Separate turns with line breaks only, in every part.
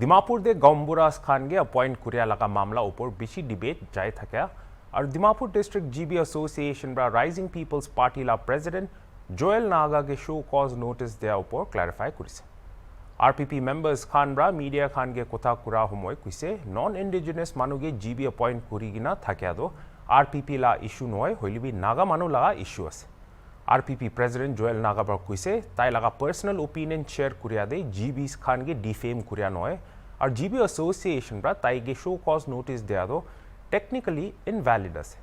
Dimapur de Gomburas Khan ge appoint Kuriya laga mamla upor bishi debate jai thakya ar Dimapur District GB Association bra Rising People's Party la President Joel Naga ge show cause notice deya upor clarify kurise. RPP members Khan bra media Khan ge kotha kura homoy kuise non-indigenous manu ge GB appoint kuri gina thakya do RPP la issue noy hoilibi Naga manu laga issue ase. RPP President Joel Naga bra kuise tai laga personal opinion share kuriya de GBs Khan ge defame kuriya noy ar GB Association bra tai ge show cause notice deya do technically invalid ase.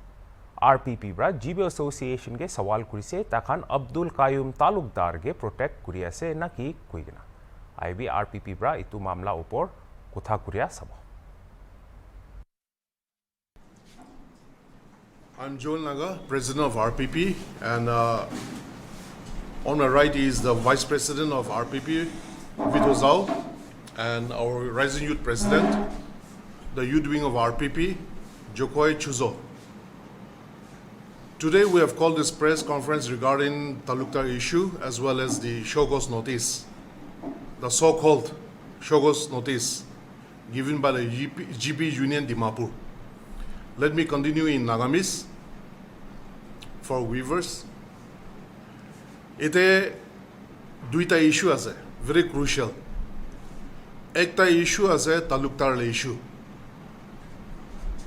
RPP bra GB Association ge sawal kurise takhan Abdul Qayyum Talukdar ge protect kuriya se na ki kuigina. IB RPP bra itu mamla upor kotha kuriya sabo.
I'm Joel Naga, President of RPP, and on my right is the Vice President of RPP, Vito Zhao, and our Rising Youth President, the Youth Wing of RPP, Jokoi Chuzo. Today we have called this press conference regarding Talukdar issue as well as the show cause notice, the so-called show cause notice given by the GB Union Dimapur. Let me continue in Nagamis for viewers. Ite duita issue ase, very crucial. Ekta issue ase Talukdar issue,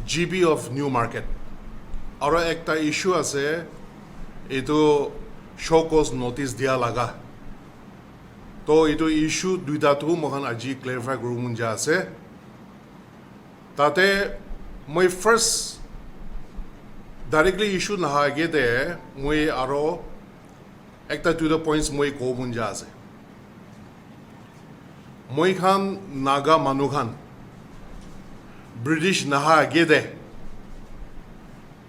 GB of New Market. Aro ekta issue ase, ito show cause notice dia laga. To ito issue duita tu mohan aji clarify guru munja ase. Tate my first directly issue naha age de moi aro ekta to the points moi ko munja ase. Moi khan Naga manu khan British naha age de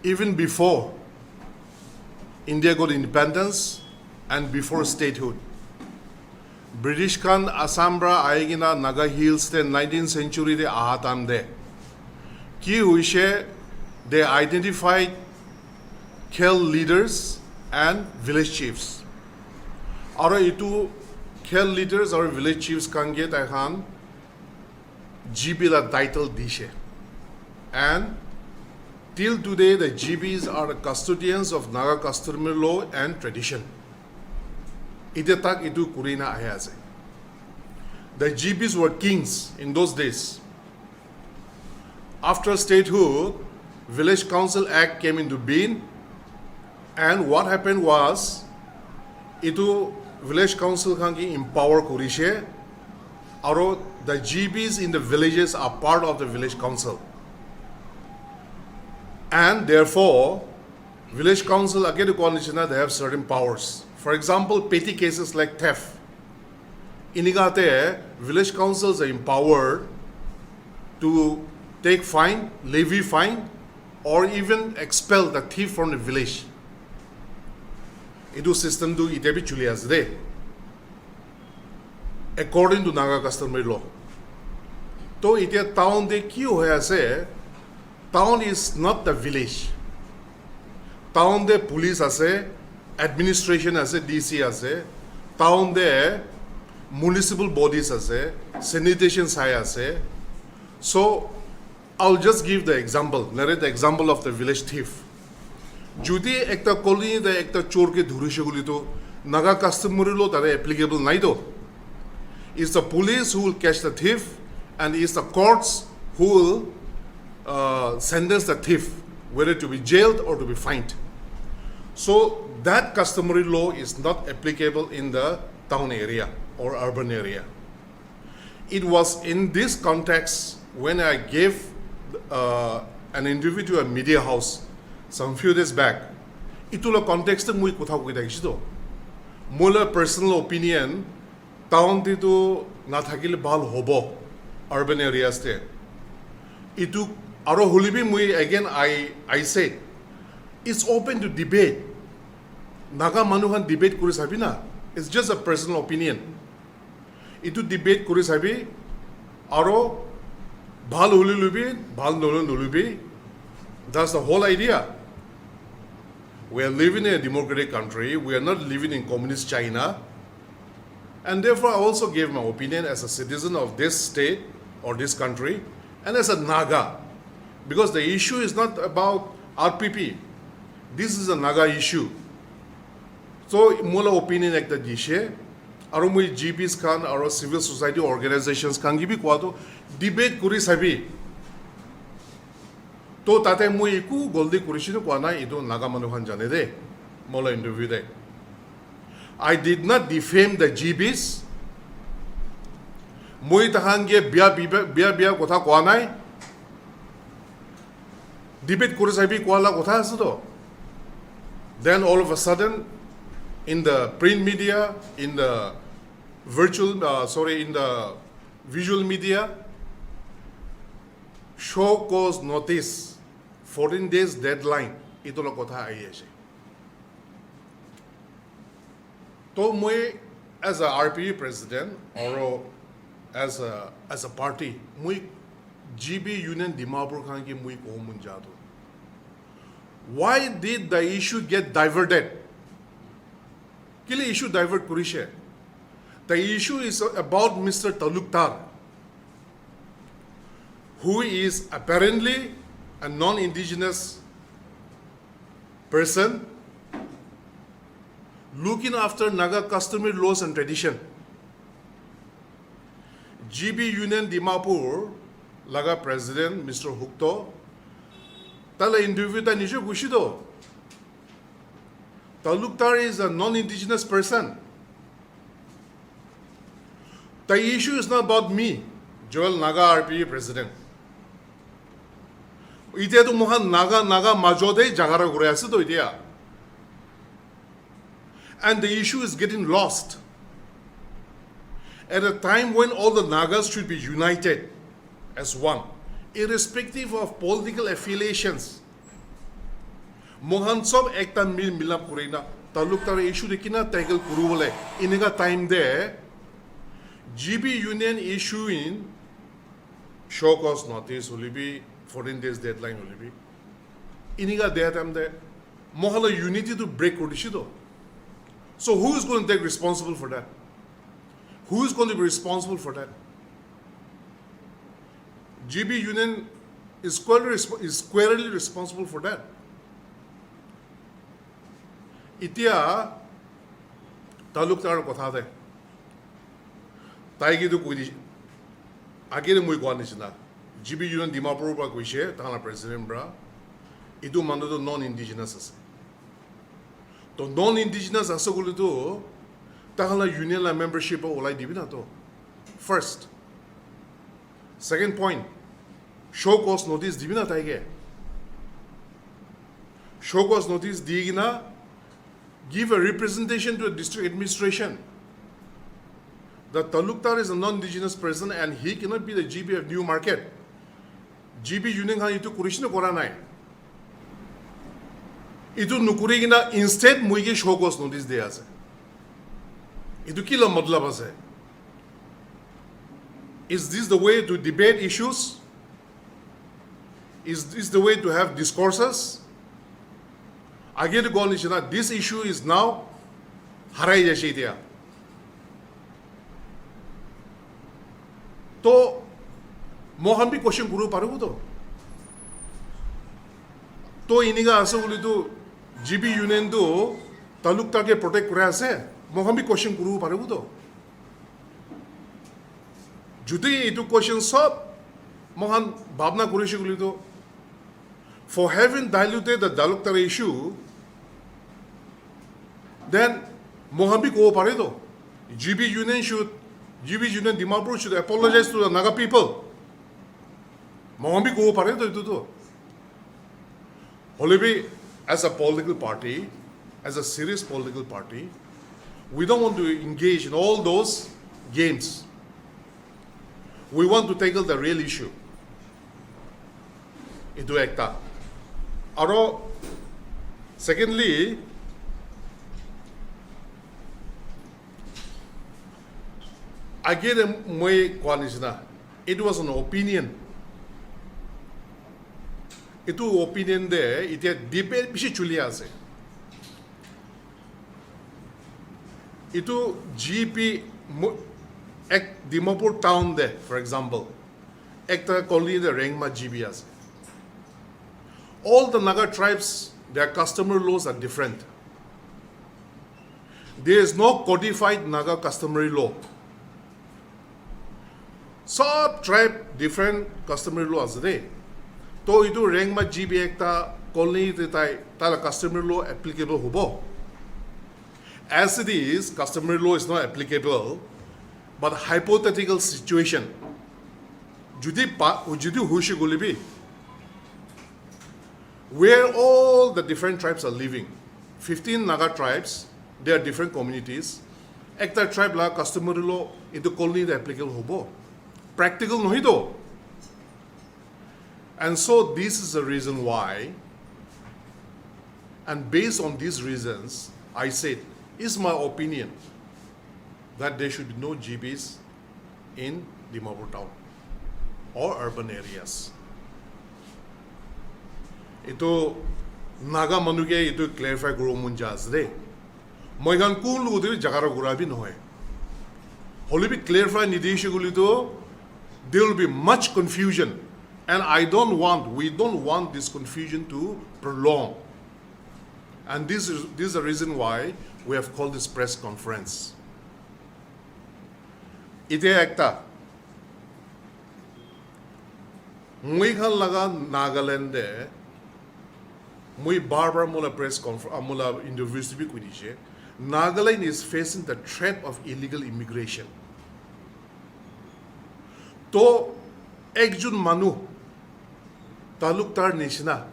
even before India got independence and before statehood, British khan Assam bra aigina Naga Hills te 19th century de ahatam de ki huise they identified khel leaders and village chiefs. Aro itu khel leaders or village chiefs kange takhan GB la title dishe. And till today the GBs are the custodians of Naga customary law and tradition. Ite tak itu kurina aya ase. The GBs were kings in those days. After statehood, Village Council Act came into being, and what happened was, itu Village Council kangi empower kurishe, aro the GBs in the villages are part of the Village Council, and therefore, Village Council again they have certain powers. For example, petty cases like theft. Inigate, Village Councils are empowered to take fine, levy fine, or even expel the thief from the village. Itu system do ite bi chuli asde. According to Naga customary law. To ite town de ki hoya ase, town is not the village. Town de police ase, administration ase, DC ase, town de municipal bodies ase, sanitation sai ase. So I'll just give the example. Narrate the example of the village thief. Judi ekta colony the ekta chor ke dhurishe guli to Naga customary law tare applicable naido. It's the police who will catch the thief, and it's the courts who will sentence the thief, whether to be jailed or to be fined. So that customary law is not applicable in the town area or urban area. It was in this context when I gave an interview to a media house some few days back. Itula context mui kotha koita kishito. Mola personal opinion town to na thakile bhal hobo urban areas te. Itu aro hulibi mui again I say it's open to debate. Naga manuhan debate kuri sabi na. It's just a personal opinion. Itu debate kuri sabi aro bhal huli lubi, bhal nolon lubi. That's the whole idea. We are living in a democratic country. We are not living in communist China. And therefore, I also gave my opinion as a citizen of this state or this country, and as a Naga, because the issue is not about RPP. This is a Naga issue. So, mula opinion ekta dishe, aro mui GPs kan, aro civil society organizations kan gibi kuato debate kuri sabi. To tate mui iku goldi kurishino kuana ido Naga manuhan jane de, mula interview de. I did not defame the GBs. Mui tahange biya kotha kuanai. Debate kuri sabi kuala kotha aso. Then all of a sudden, in the print media, in the in the visual media, show cause notice, 14 days deadline, ito la kotha ai ase. To moi as a RPP president or as a party, moi GB Union Dimapur khan ki moi ko mun jado. Why did the issue get diverted? Kile issue divert kurishe. The issue is about Mr. Talukdar, who is apparently a non-indigenous person looking after Naga customary laws and tradition. GB Union Dimapur, Laga President Mr. Hukto, Tala interview ta nisho gushido. Talukdar is a non-indigenous person. The issue is not about me, Joel Naga RPP president. Ite to mohan Naga majode jagara gore ase to itia. And the issue is getting lost. At a time when all the Nagas should be united as one, irrespective of political affiliations. Mohan sob ekta milap kurina Talukdar issue dekina tackle kuru bole inega time de GB Union issuing show cause notice holibi 14 days deadline holibi inega de time de mohala unity to break kodishido. So who is going to take responsible for that? Who is going to be responsible for that? GB Union is squarely responsible for that. Itia Talukdar kotha de taigi do koi agere moi kwa nisna GB Union Dimapur ba koise tana president bra itu mando do non-indigenous ase to non-indigenous asogulu to tala union la membership olai dibina to. First, second point, show cause notice dibina taige. Show cause notice digina, give a representation to a district administration that Talukdar is a non-indigenous person and he cannot be the GB of New Market. GB Union han itu kurishna koranai. Itu nukurigina instead muige show cause notice de ase. Itu kila matlab ase. Is this the way to debate issues? Is this the way to have discourses? Again, to go on, this issue is now harai jashitia. To mohan bhi question guru paru to. To iniga asa uli to GB Union do Talukdar ke protect kore ase. Mohan bhi question guru paru to. Judi itu question sab mohan bhavna kurishi uli to. For having diluted the Talukdar issue, then Mohambi ko pare to. GB Union Dimapur should apologize to the Naga people. Mohambi ko pare to itu to. Holibi, as a political party, as a serious political party, we don't want to engage in all those games. We want to tackle the real issue. Itu ekta. Aro, secondly, again, it was an opinion. Itu opinion there, it had debate bishi chulia ase. Itu GP Dimapur town there, for example. ekta colony the Rengma GB ase. All the Naga tribes, their customer laws are different. There is no codified Naga customary law. Sub tribe different customary laws there. To itu Rengma GB ekta colony tala customary law applicable hubo. As it is, customary law is not applicable, but hypothetical situation. Judi hushi gulibi, where all the different tribes are living. 15 Naga tribes, they are different communities. Ekta tribe la customary law into colony the applicable hubo. Practical nohido. And so this is the reason why, and based on these reasons, I said, it's my opinion that there should be no GBs in Dimapur town or urban areas. Ito Naga manuge ito clarify guru munjas de. Moigan kun lu de jagara gurabi noy. Holi be clarify nideshe gulito, there will be much confusion, and we don't want this confusion to prolong. And this is the reason why we have called this press conference. Ite ekta mui khan laga Nagaland de mui bar mula press conference mula interviews bhi koi diye. Nagaland is facing the threat of illegal immigration. To ekjun manu Talukdar nishna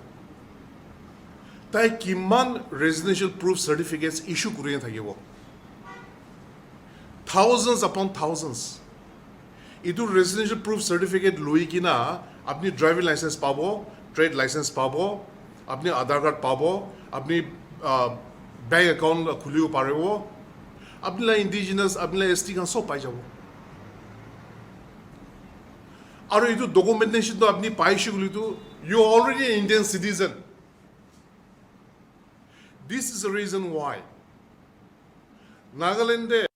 tai kiman residential proof certificates issue kuriyan thakibo. Thousands upon thousands. Itu residential proof certificate loi kina apni driving license pabo, trade license pabo, apni Aadhaar card pabo, apni bank account khulibo parebo, apni la indigenous, apni la ST kan sob pai jabo. Aru itu documentation to apni pai shiguli to you are already an Indian citizen. This is the reason why Nagaland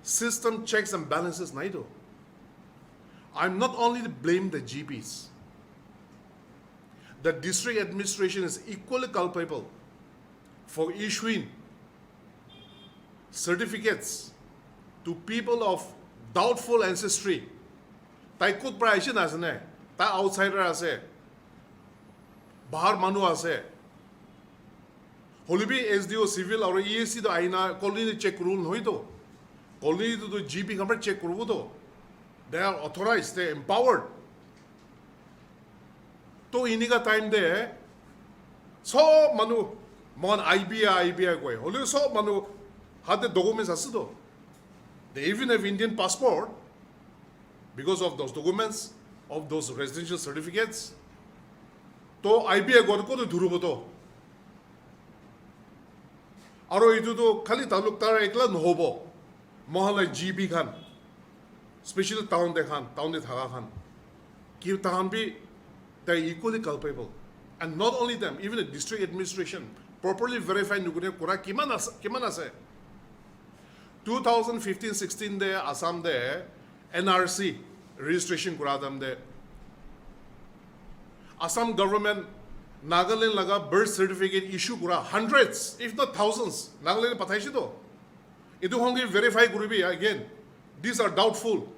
system checks and balances naido. I'm not only to blame the GPs. The district administration is equally culpable for issuing certificates to people of doubtful ancestry. Tai kut pra aise na ase ne, tai outsider ase, bahar manu ase. Holibi SDO civil or ESC to aina colony check rule noito. Colony to GP kamar check kurubo. They are authorized, they are empowered. To iniga time de so manu mon IBI koi. Holi so manu had the documents asido. They even have Indian passport because of those documents, of those residential certificates. To IBI gorko to dhurubo to. Aro itu to khali Talukdar ekla nohobo. Mohala GB khan, especially town de Thaga khan. Ki tahan bhi, they are equally culpable. And not only them, even the district administration properly verified nugune kura kiman ase. 2015-16 de Assam de NRC registration kura dam de. Assam government Nagaland laga birth certificate issue kura hundreds, if not thousands. Nagaland pathai shi to. Itu hongi verify kuribi again. These are doubtful.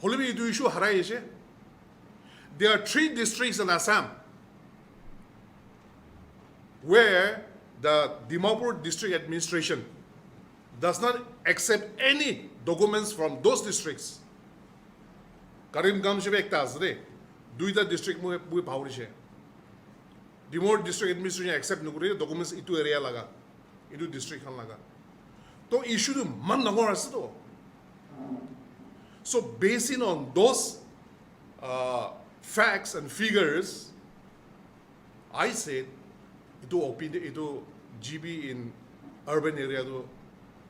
Holibi itu issue harai ishe. There are 3 districts in Assam where the Dimapur district administration does not accept any documents from those districts. Karimgam shebe ekta asre. Duita district mu bhaurishe. Dimapur district administration accept nukuri documents itu area laga, itu district khan laga. To issue tu man nangor ase to. So basing on those facts and figures, I said itu GB in urban area to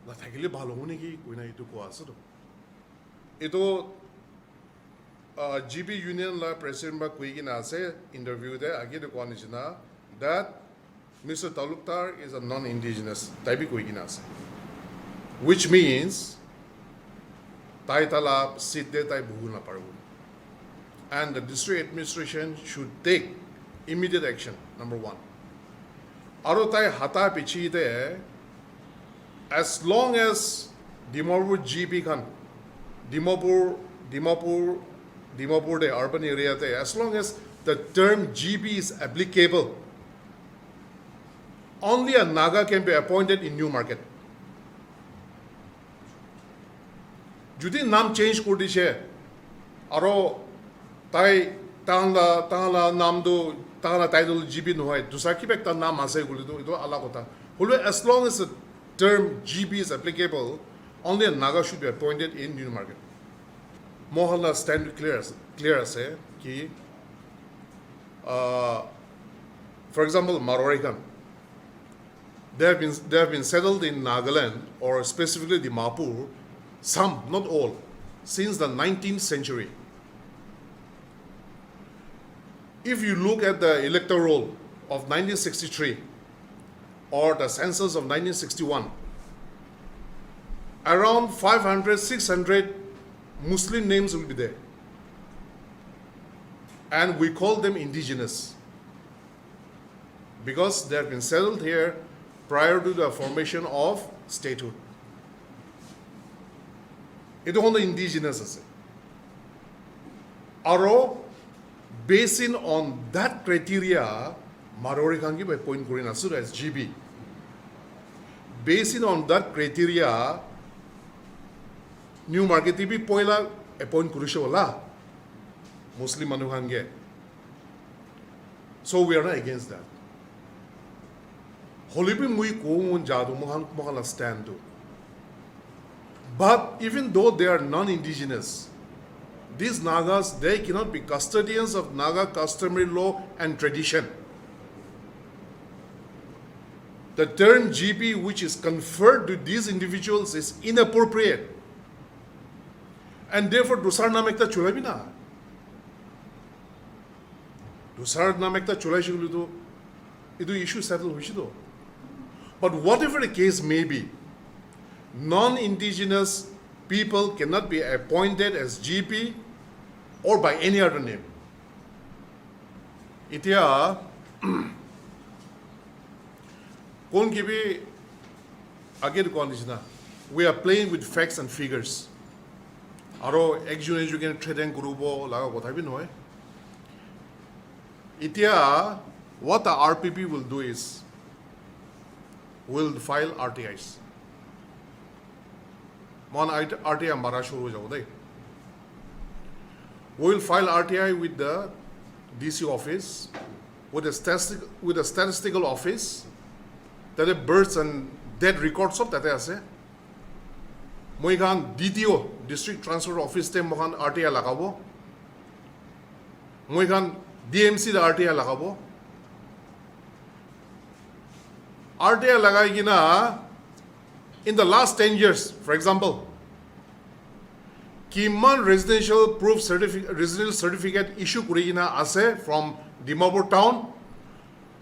na thakile bhalo hone ki koi na itu ko ase to. Itu GB Union la president ba koi na ase interview de age de ko nishina that Mr. Talukdar is a non-indigenous type koi na ase, which means tai tala seat de tai buhu na paru. And the district administration should take immediate action, number one. Aro tai hata pichi de, as long as Dimapur GP kan, Dimapur de urban area de, as long as the term GP is applicable, only a Naga can be appointed in New Market. Judi nam change kor dishe, aro tai tangla nam do tangla title GP no hai, dusra ki bekta nam ase guli do ito ala kota. Hulu as long as the term GP is applicable, only a Naga should be appointed in New Market. Mohanla stand clear ase ki, for example, Marwari they have been settled in Nagaland or specifically Dimapur, some, not all, since the 19th century. If you look at the electoral roll of 1963 or the census of 1961, around 500, 600 Muslim names will be there. And we call them indigenous because they have been settled here prior to the formation of statehood. Ito hono indigenous ase. Aro, based on that criteria, Marwari kangi by point kori nasu as GB. Based on that criteria, New Market TV poila appoint kurisho wala Muslim manu hange. So we are not against that. Holipi mui kuun jadu mohan stand to. But even though they are non-indigenous, these Nagas, they cannot be custodians of Naga customary law and tradition. The term GP which is conferred to these individuals is inappropriate. And therefore, dusar namekta chulai bina. Dusar namekta chulai shigulu idu issue settled huishido. But whatever the case may be, non-indigenous people cannot be appointed as GP or by any other name. Itia kon kibi again condition. We are playing with facts and figures. Aro ekjun ejuken trading gurubo laga kotha bi noy. Itia what the RPP will do is will file RTIs. Mon RTI mara shuru ho jao. We will file RTI with the DC office, with the statistical office, that the births and death records of that ase. Moi kan DTO district transfer office te mohan RTI lagabo. Moi kan DMC the RTI lagabo. RTI lagai gina in the last 10 years, for example, Kiman residential certificate issue kurigina ase from Dimapur town,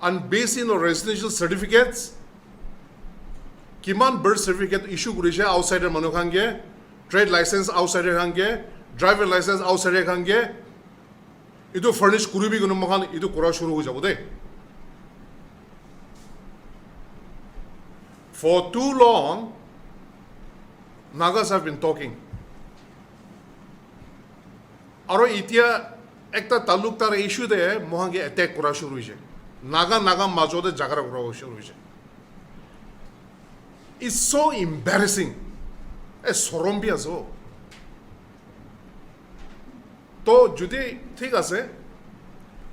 and based on residential certificates, Kiman birth certificate issue kurisha outsider manukhange, trade license outsider hange, driver license outsider hange, idu furnish kuribi gunu mohan idu kura shuru ho jabo de. For too long, Nagas have been talking. Aro itia ekta Talukdar issue de mohange attack kura shuru hoise. Naga majo de jagara kura shuru hoise. It's so embarrassing. Sorom bhi aso. To judi thik ase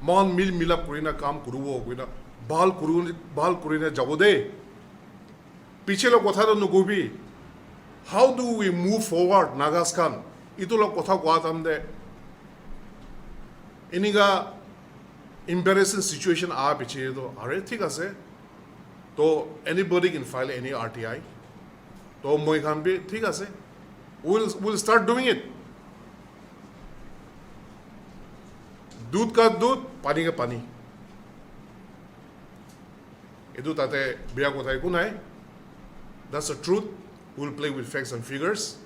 mohan milap kurina kam kurubo kuina bal kurina jabo de. Pichelo kotha to nugubi. How do we move forward, Nagas Khan? Itulo kotha kwatam de. Iniga embarrassing situation aa piche to are thik ase. To anybody can file any RTI. To moi khan bhi thik ase. We'll start doing it. Doodh ka doodh, pani ka pani. Edu tate biya kotha iku nai. That's the truth. We'll play with facts and figures,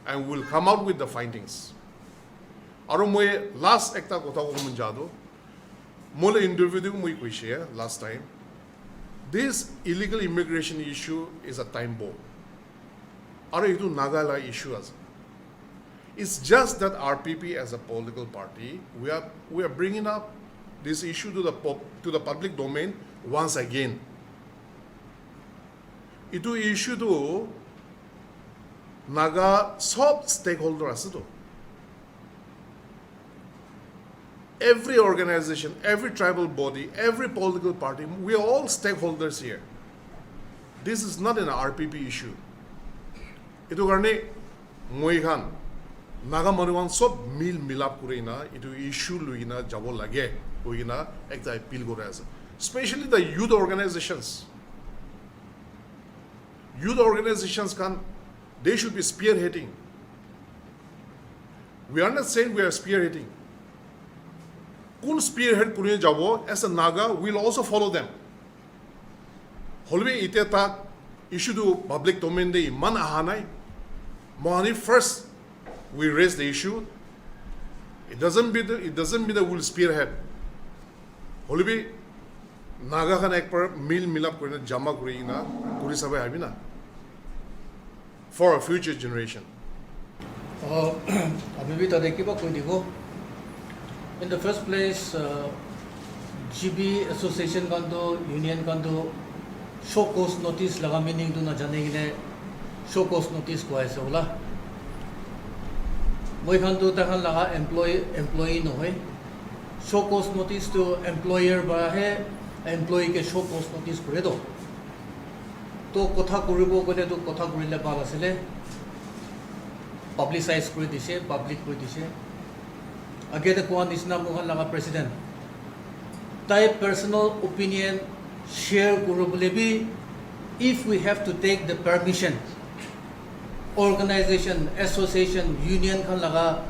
and we'll come out with the findings. Aro moi last ekta kotha ko mun jado. Mole interview du moi kuishe last time. This illegal immigration issue is a time bomb. Aro itu Nagala issue as. It's just that RPP as a political party, we are bringing up this issue to the public domain once again. Itu issue to Naga sub stakeholder aseto. Every organization, every tribal body, every political party, we are all stakeholders here. This is not an RPP issue. Itu karne moi khan Naga Manuan sob milap kurina itu issue luina jabo lage kuina ekta appeal kore ase. Especially the youth organizations. Youth organizations they should be spearheading. We are not saying we are spearheading. Kun spearhead kurine jabo as a Naga will also follow them. Holbe ite ta issue to public domain de man ahanai. Mohani first we raise the issue. It doesn't mean that we'll spearhead. Holbe Naga khan ekbar milap kurina jama kurina kuri sabai habina for a future generation.
In the first place, GB Association kanto, Union kanto, show cause notice laga meaning do na jane gine show cause notice ko aise ola. Moi kanto ta kan laga employee no hai. Show cause notice to employer ba hai, employee ke show cause notice kore do. To kotha koribo gole to kotha korile bal asile. Publicize kore dise, public kore dise. Again, the Kwan is not Mohan President. Type personal opinion share Gurubulebi if we have to take the permission. Organization, association, union kan laga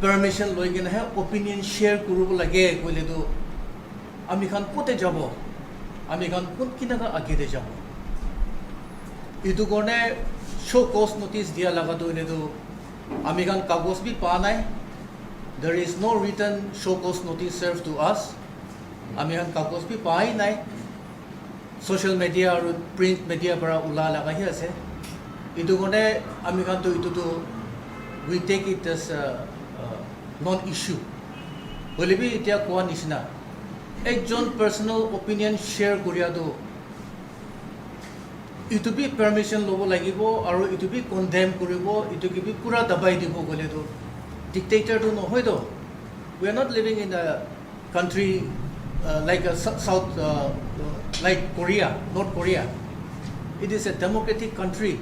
permission loigin hai opinion share Gurubulage Guledu. Amikan pute jabo. Amikan put kinaga agide jabo. Idu gone show cause notice dia lagado inedu. Amikan kagos bi panai. There is no written show cause notice served to us. Ami han kagos bhi pai nai. Social media or print media para ula laga hi ase. Itu gone ami kan to itu to we take it as a non-issue. Bolibi itia kuan isna. Ekjon personal opinion share kuriya do. Itu bi permission lobo lagibo aru itu bi condemn kuribo itu ki bi pura dabai dibo gole do. Dictator do no hoido. We are not living in a country like a South, like Korea, North Korea. It is a democratic country.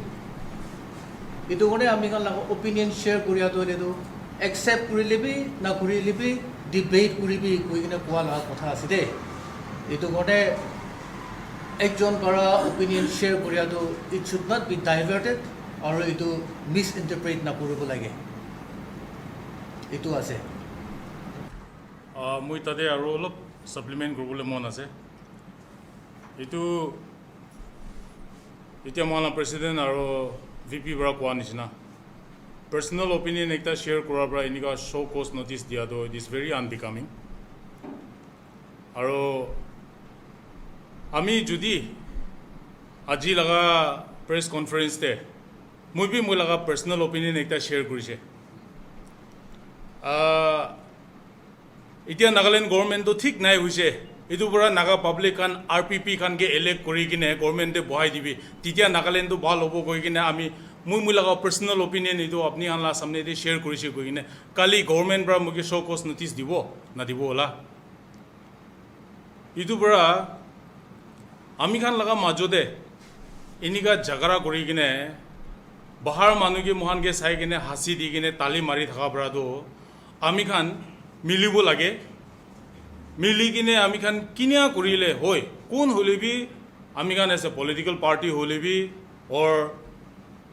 Itu gone amikan lago opinion share Korea do ledo. Accept kurilebi na kurilebi debate kuribi kuigina kuala kotha aside. Itu gone ekjon para opinion share Korea do. It should not be diverted or itu misinterpret na kuribo lage. Itu ase.
Moi tade aro olop supplement grobole mon ase. Itu mala president aro VP bra kwa nisna. Personal opinion ekta share kora bra inika show cause notice dia do it is very unbecoming. Aro ami judi aji laga press conference te moi bi moi laga personal opinion ekta share kurise. Itia Nagaland government to thik nai hoise edu pura Naga public kan RPP kan ge elect kori kine government de bohai dibi titia Nagaland to bhal hobo koi kine ami mui laga personal opinion edu apni anla samne de share korise koi kine kali government bra muke show cause notice dibo na dibo ola edu pura ami kan laga majode inika jagara kori kine bahar manu ge mohan ge sai kine hasi di kine tali mari thaka bra do ami khan milibo lage mili kine ami khan kinia korile hoy kon holebi ami khan as a political party holebi or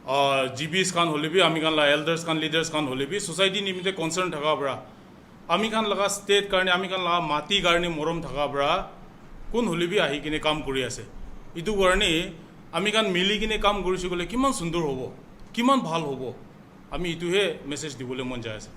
GBs khan holebi ami khan la elders khan leaders khan holebi society nimite concern thaka bra ami khan laga state karne ami khan laga mati karne morom thaka bra kon holebi ahi kine kam kori ase idu karne ami khan mili kine kam korisu gole kiman sundur hobo kiman bhal hobo আমি ইটোহে message দিবলৈ মন যায় আছে